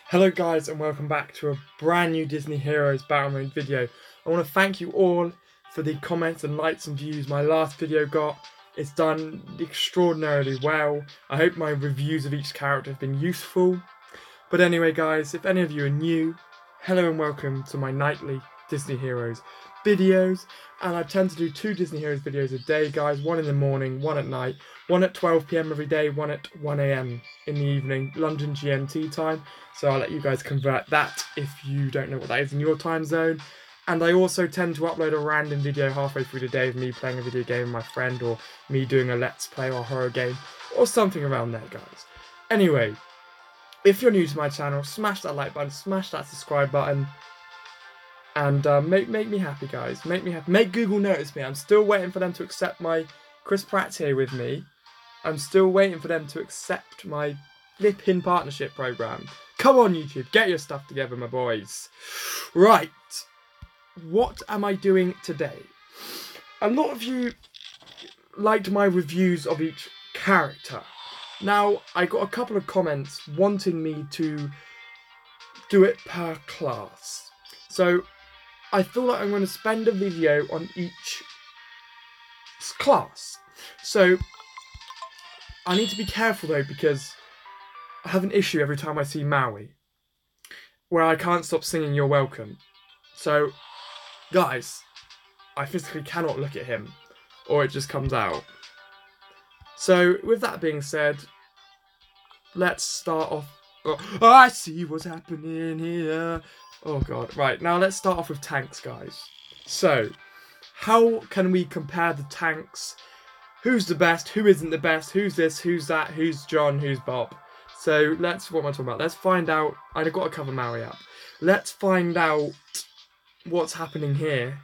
Hello guys and welcome back to a brand new Disney Heroes Battle Mode video. I want to thank you all for the comments and likes and views my last video got. It's done extraordinarily well. I hope my reviews of each character have been useful. But anyway guys, if any of you are new, hello and welcome to my nightly Disney Heroes videos. And I tend to do 2 Disney Heroes videos a day guys, one in the morning, one at night, one at 12 PM every day, one at 1 AM in the evening, London GMT time. So I'll let you guys convert that if you don't know what that is in your time zone. And I also tend to upload a random video halfway through the day of me playing a video game with my friend, or me doing a let's play or horror game, or something around there guys. Anyway, if you're new to my channel, smash that like button, smash that subscribe button, and make me happy guys, make me happy. Make Google notice me. I'm still waiting for them to accept my Chris Pratt's here with me. I'm still waiting for them to accept my flipping partnership program. Come on YouTube, get your stuff together my boys. Right, what am I doing today? A lot of you liked my reviews of each character. Now, I got a couple of comments wanting me to do it per class. So, I feel like I'm going to spend a video on each class. So, I need to be careful though, because I have an issue every time I see Maui, where I can't stop singing You're Welcome. So, guys, I physically cannot look at him, or it just comes out. So, with that being said, let's start off. Oh, I see what's happening here. Oh god. Right, now let's start off with tanks, guys. So, how can we compare the tanks? Who's the best? Who isn't the best? Who's this? Who's that? Who's John? Who's Bob? So, what am I talking about? Let's find out. I've got to cover Maui up. Let's find out what's happening here.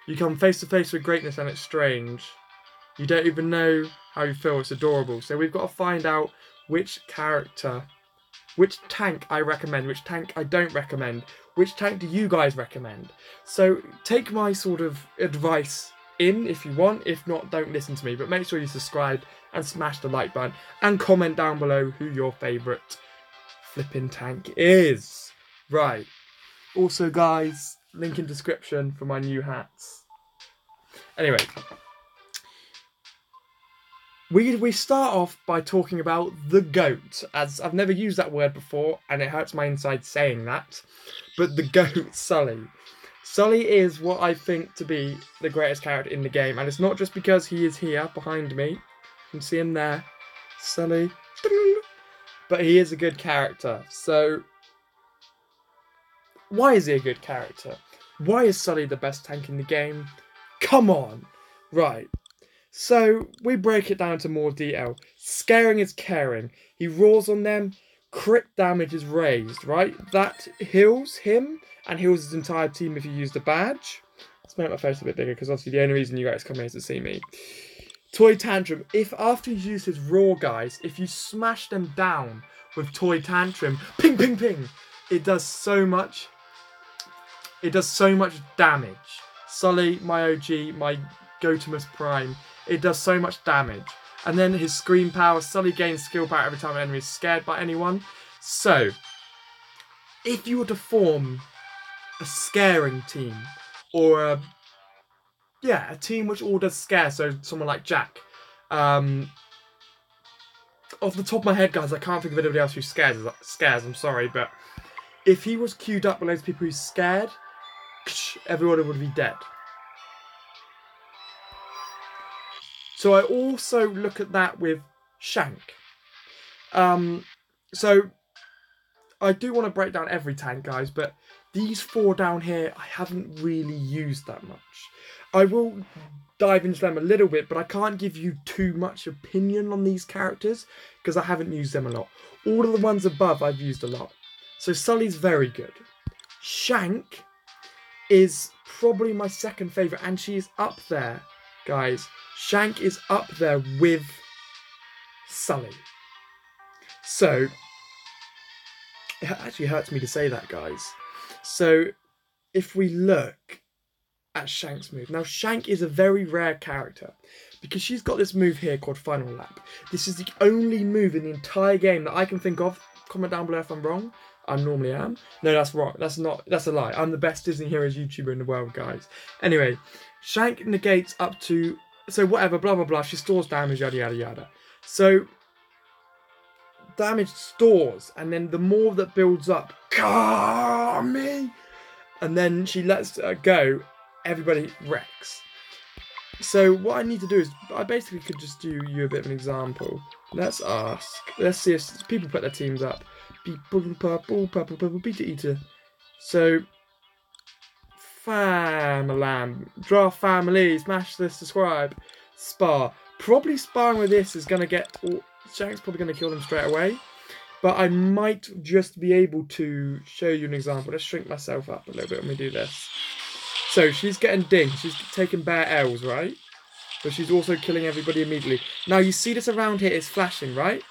You come face to face with greatness and it's strange. You don't even know how you feel. It's adorable. So, we've got to find out which character, which tank I recommend, which tank I don't recommend, which tank do you guys recommend. So take my sort of advice in if you want, if not, don't listen to me, but make sure you subscribe and smash the like button and comment down below who your favourite flipping tank is. Right, also guys, link in description for my new hats. Anyway, we start off by talking about the GOAT, as I've never used that word before and it hurts my inside saying that, but the GOAT, Sully. Sully is what I think to be the greatest character in the game, and it's not just because he is here behind me. You can see him there, Sully, but he is a good character. So, why is he a good character? Why is Sully the best tank in the game? Come on! Right. So, we break it down to more detail. Scaring is caring. He roars on them, crit damage is raised, right? That heals him and heals his entire team if you use the badge. Let's make my face a bit bigger, because obviously the only reason you guys come here is to see me. Toy Tantrum. If after you use his roar, guys, if you smash them down with Toy Tantrum, ping, ping, ping, it does so much. It does so much damage. Sully, my OG, my Gotimus Prime. It does so much damage. And then his scream power, Sully gains skill power every time an enemy is scared by anyone. So, if you were to form a scaring team, or a team which all does scare, so someone like Jack. Off the top of my head, guys, I can't think of anybody else who scares, I'm sorry, but if he was queued up with those people who's scared, everyone would be dead. So I also look at that with Shank. So I do want to break down every tank, guys, but these 4 down here I haven't really used that much. I will dive into them a little bit, but I can't give you too much opinion on these characters because I haven't used them a lot. All of the ones above I've used a lot. So Sully's very good. Shank is probably my second favourite, and she is up there, guys. Shank is up there with Sully. So, it actually hurts me to say that, guys. So, if we look at Shank's move. Now, Shank is a very rare character because she's got this move here called Final Lap. This is the only move in the entire game that I can think of Comment down below if I'm wrong. I normally am. No, that's wrong. That's a lie. I'm the best Disney Heroes YouTuber in the world, guys. Anyway, Shank negates up to, so whatever, blah, blah, blah. She stores damage, yada, yada, yada. So, damage stores, and then the more that builds up, me, and then she lets go, everybody wrecks. So what I need to do is, I basically could just do you a bit of an example. Let's see if people put their teams up. Beta Eater. So, draft family, smash this, subscribe, spar. Probably sparring with this is going to get, Shank's probably going to kill them straight away. But I might just be able to show you an example. Let's shrink myself up a little bit when we do this. So she's getting dinged. She's taking bare L's, right? But she's also killing everybody immediately. Now you see this around here is flashing, right?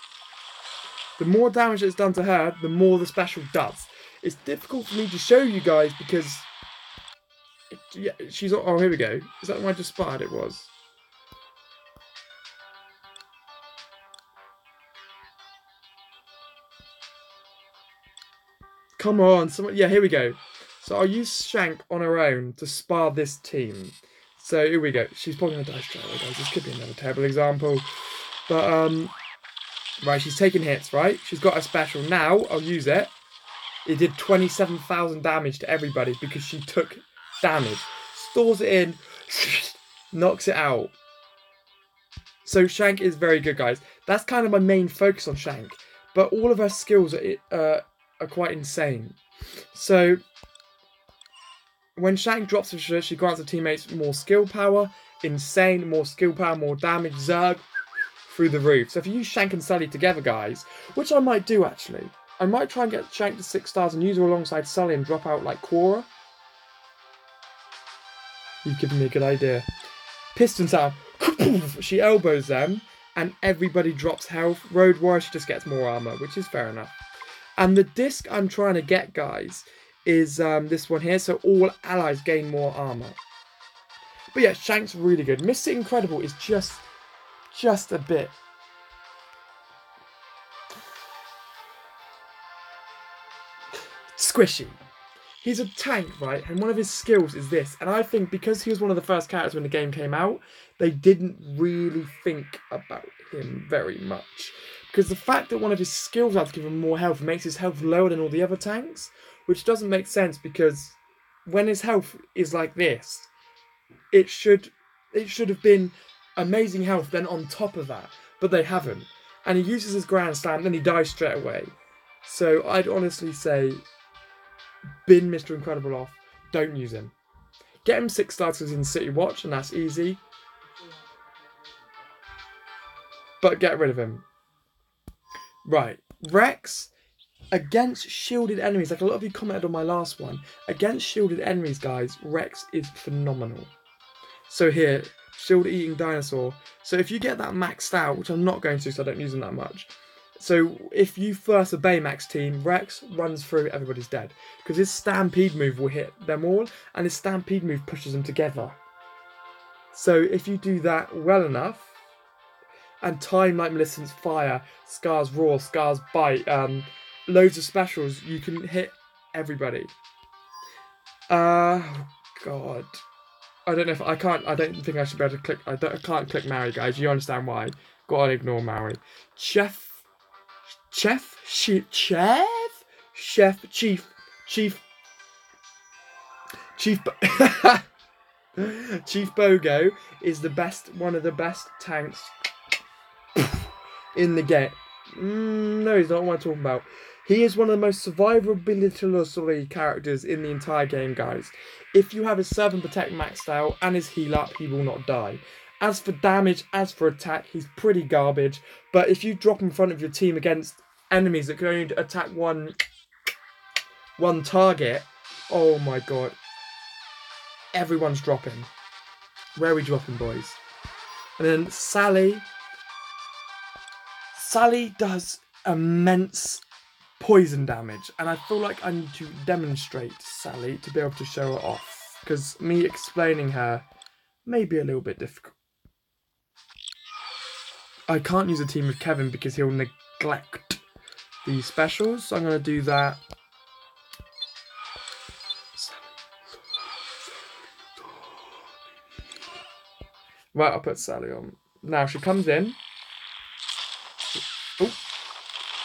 The more damage that's done to her, the more the special does. It's difficult for me to show you guys because... yeah, she's... oh, here we go. Is that the one I just spotted? It was. Come on, someone... yeah, here we go. So I'll use Shank on her own to spar this team. So here we go. She's probably going to die straight away, guys. This could be another terrible example. But, right, she's taking hits, right? She's got a special. Now, I'll use it. It did 27,000 damage to everybody because she took damage. Stores it in, knocks it out. So Shank is very good, guys. That's kind of my main focus on Shank. But all of her skills are quite insane. So... when Shank drops her shirt, she grants her teammates more skill power. Insane, more skill power, more damage. Zerg, through the roof. So if you use Shank and Sully together, guys, which I might do, actually. I might try and get Shank to 6 stars and use her alongside Sully and drop out, like, Quora. You've given me a good idea. Piston sound. She elbows them, and everybody drops health. Road Warrior, she just gets more armor, which is fair enough. And the disc I'm trying to get, guys... is this one here, so all allies gain more armor. But yeah, Shank's really good. Mystic Incredible is just a bit... squishy. He's a tank, right? And one of his skills is this. And I think because he was one of the first characters when the game came out, they didn't really think about him very much. Because the fact that one of his skills had to give him more health makes his health lower than all the other tanks. Which doesn't make sense because when his health is like this, it should have been amazing health then on top of that. But they haven't. And he uses his Grand Slam, then he dies straight away. So I'd honestly say, bin Mr. Incredible off. Don't use him. Get him 6 stars because he's in City Watch, and that's easy. But get rid of him. Right. Rex... against shielded enemies, like a lot of you commented on my last one, against shielded enemies, guys, Rex is phenomenal. So here, shield eating dinosaur. So if you get that maxed out, which I'm not going to, so I don't use them that much. So if you first a Baymax team, Rex runs through, everybody's dead. Because his stampede move will hit them all, and his stampede move pushes them together. So if you do that well enough, and time like Millicent's Fire, Scar's Roar, Scar's Bite, loads of specials, you can hit everybody. God. I don't know if I don't think I should be able to click. I can't click Maui, guys. You understand why? Gotta ignore Maui. Chief Bogo is one of the best tanks in the game. No, he's not what I'm talking about. He is one of the most survivability characters in the entire game, guys. If you have his Serve and Protect maxed out and his heal up, he will not die. As for damage, as for attack, he's pretty garbage. But if you drop in front of your team against enemies that can only attack one target, oh my god. Everyone's dropping. Where are we dropping, boys? And then Sally does immense poison damage, and I feel like I need to demonstrate Sally to be able to show her off, because me explaining her may be a little bit difficult. I can't use a team with Kevin because he'll neglect the specials. So I'm going to do that. Right, I'll put Sally on. Now she comes in. Oh.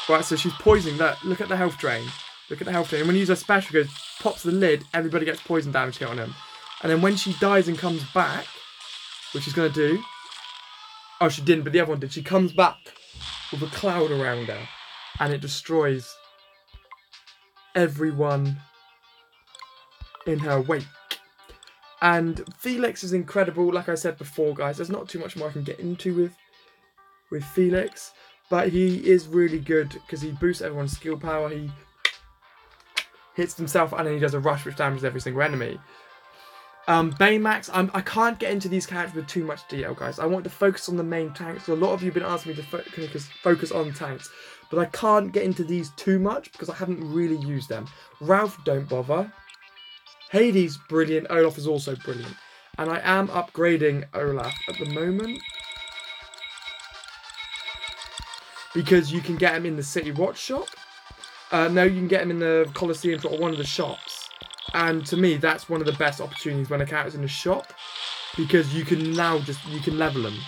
Right, so she's poisoning that. Look at the health drain. Look at the health drain. And when you use her special, goes, pops the lid, everybody gets poison damage hit on him. And then when she dies and comes back, which she's going to do. Oh, she didn't, but the other one did. She comes back with a cloud around her. And it destroys everyone in her wake. And Felix is incredible. Like I said before, guys, there's not too much more I can get into with Felix. But he is really good because he boosts everyone's skill power. He hits himself and then he does a rush which damages every single enemy. Baymax, I can't get into these characters with too much detail, guys. I want to focus on the main tanks. So a lot of you have been asking me to focus on tanks. But I can't get into these too much because I haven't really used them. Ralph, don't bother. Hades, brilliant. Olaf is also brilliant. And I am upgrading Olaf at the moment. Because you can get him in the City Watch shop. No, you can get him in the Colosseum shop or one of the shops. And to me, that's one of the best opportunities when a character's in the shop. Because you can now you can level them.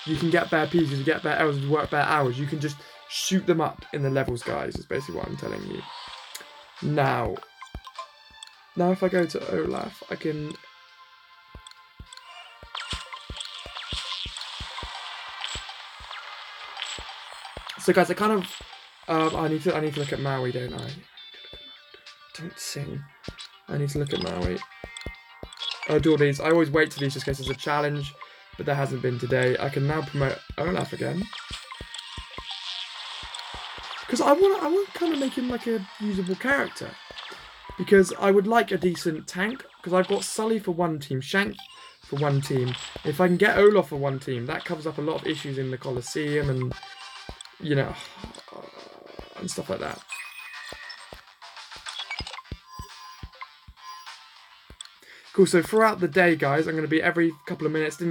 You can get better pieces, you get better hours, work better hours. You can just shoot them up in the levels, guys. Is basically what I'm telling you. Now if I go to Olaf, I can... So guys, I kind of... I need to look at Maui, don't I? Don't sing. I need to look at Maui. I'll do all these. I always wait till these just in case there's a challenge, but there hasn't been today. I can now promote Olaf again. Because I want to kind of make him like a usable character. Because I would like a decent tank. Because I've got Sully for one team, Shank for one team. If I can get Olaf for one team, that covers up a lot of issues in the Colosseum and, you know, and stuff like that. Cool, so throughout the day, guys, I'm going to be every couple of minutes,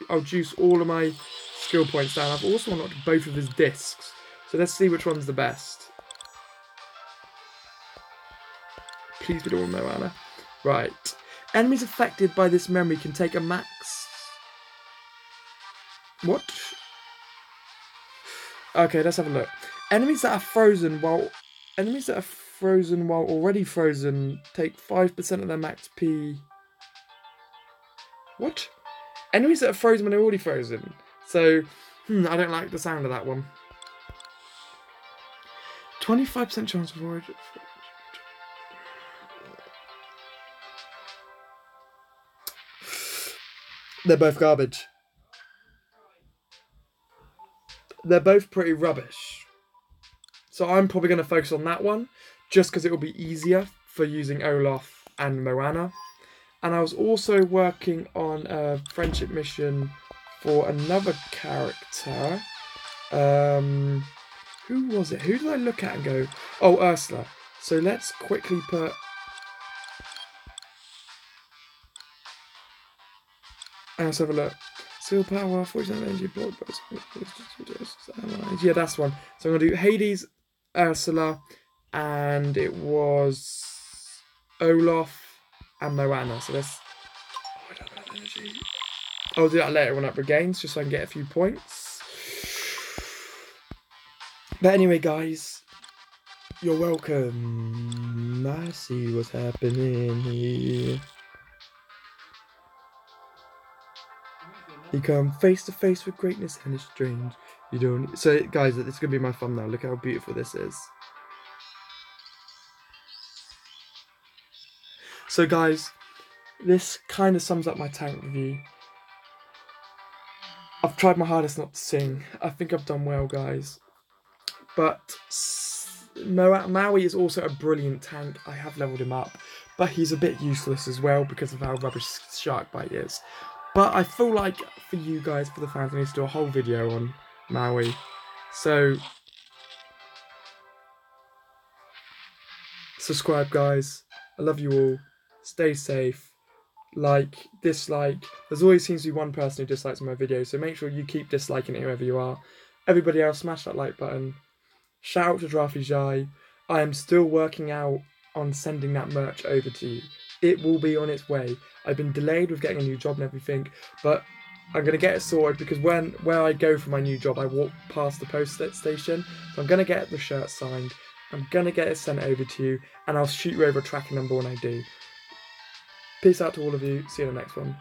I'll juice all of my skill points down. I've also unlocked both of his discs. So let's see which one's the best. Please be all Moana. Right. Enemies affected by this memory can take a max... What? Okay, let's have a look. Enemies that are frozen while already frozen take 5% of their max P. What? Enemies that are frozen when they're already frozen. So, I don't like the sound of that one. 25% chance of avoid. They're both garbage. They're both pretty rubbish. So I'm probably going to focus on that one, just because it will be easier for using Olaf and Moana. And I was also working on a friendship mission for another character. Who was it? Who did I look at and go, oh, Ursula. So let's quickly put... Let's have a look. Seal power, 40% energy, block. Yeah, that's one. So I'm going to do Hades, Ursula, and it was Olaf and Moana. So let's... Oh, I don't have energy. I'll do that later when I regains, just so I can get a few points. But anyway, guys, you're welcome. I see what's happening here. You come face to face with greatness and it's strange. You don't... So, guys, it's going to be my thumbnail. Look how beautiful this is. So, guys, this kind of sums up my tank review. I've tried my hardest not to sing. I think I've done well, guys. But Maui is also a brilliant tank. I have leveled him up. But he's a bit useless as well because of how rubbish Shark Bite is. But I feel like for you guys, for the fans, I need to do a whole video on Maui. So, subscribe, guys. I love you all. Stay safe. Like, dislike. There's always seems to be one person who dislikes my videos, so make sure you keep disliking it wherever you are. Everybody else, smash that like button. Shout out to Giraffeyjosh. I am still working out on sending that merch over to you. It will be on its way. I've been delayed with getting a new job and everything, but I'm going to get it sorted because where I go for my new job, I walk past the post station. So I'm going to get the shirt signed. I'm going to get it sent over to you, and I'll shoot you over a tracking number when I do. Peace out to all of you. See you in the next one.